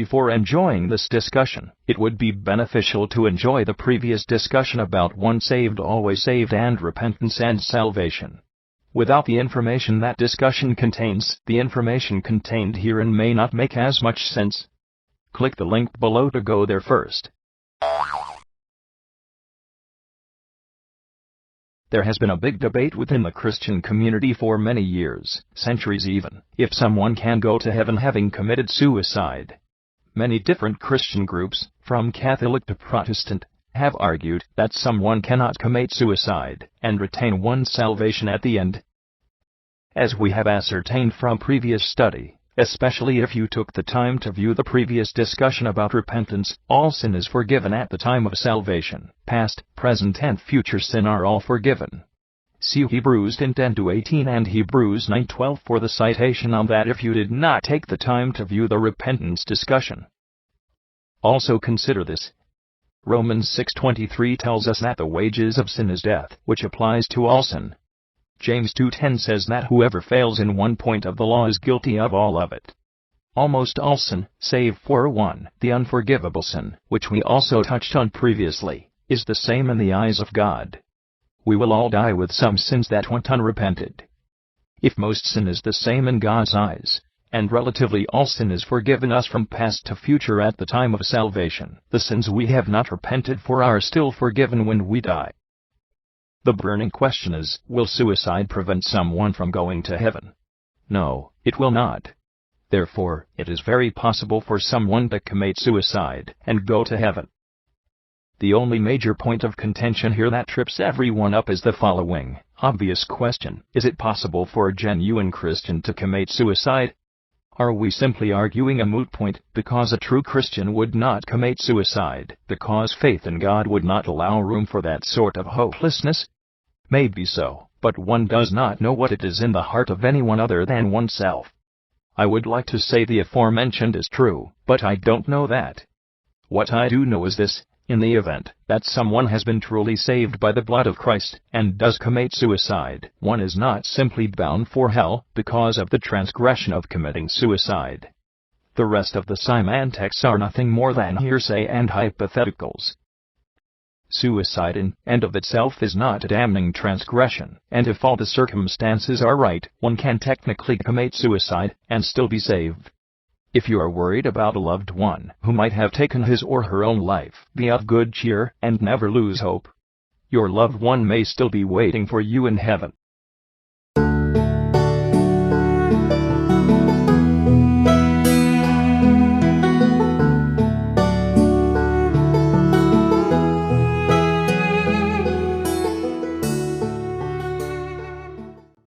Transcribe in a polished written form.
before enjoying this discussion, it would be beneficial to enjoy the previous discussion about once saved always saved and repentance and salvation. Without the information that discussion contains, the information contained herein may not make as much sense. Click the link below to go there first. There has been a big debate within the Christian community for many years, centuries even, if someone can go to heaven having committed suicide. Many different Christian groups, from Catholic to Protestant, have argued that someone cannot commit suicide and retain one's salvation at the end. As we have ascertained from previous study, especially if you took the time to view the previous discussion about repentance, all sin is forgiven at the time of salvation. Past, present and future sin are all forgiven. See Hebrews 10:10-18 and Hebrews 9:12 for the citation on that if you did not take the time to view the repentance discussion. Also consider this. Romans 6:23 tells us that the wages of sin is death, which applies to all sin. James 2:10 says that whoever fails in one point of the law is guilty of all of it. Almost all sin, save for one, the unforgivable sin, which we also touched on previously, is the same in the eyes of God. We will all die with some sins that went unrepented. If most sin is the same in God's eyes, and relatively all sin is forgiven us from past to future at the time of salvation, the sins we have not repented for are still forgiven when we die. The burning question is, will suicide prevent someone from going to heaven? No, it will not. Therefore, it is very possible for someone to commit suicide and go to heaven. The only major point of contention here that trips everyone up is the following obvious question: is it possible for a genuine Christian to commit suicide? Are we simply arguing a moot point, because a true Christian would not commit suicide, because faith in God would not allow room for that sort of hopelessness? Maybe so, but one does not know what it is in the heart of anyone other than oneself. I would like to say the aforementioned is true, but I don't know that. What I do know is this: in the event that someone has been truly saved by the blood of Christ, and does commit suicide, one is not simply bound for hell because of the transgression of committing suicide. The rest of the semantics are nothing more than hearsay and hypotheticals. Suicide in and of itself is not a damning transgression, and if all the circumstances are right, one can technically commit suicide and still be saved. If you are worried about a loved one who might have taken his or her own life, be of good cheer and never lose hope. Your loved one may still be waiting for you in heaven.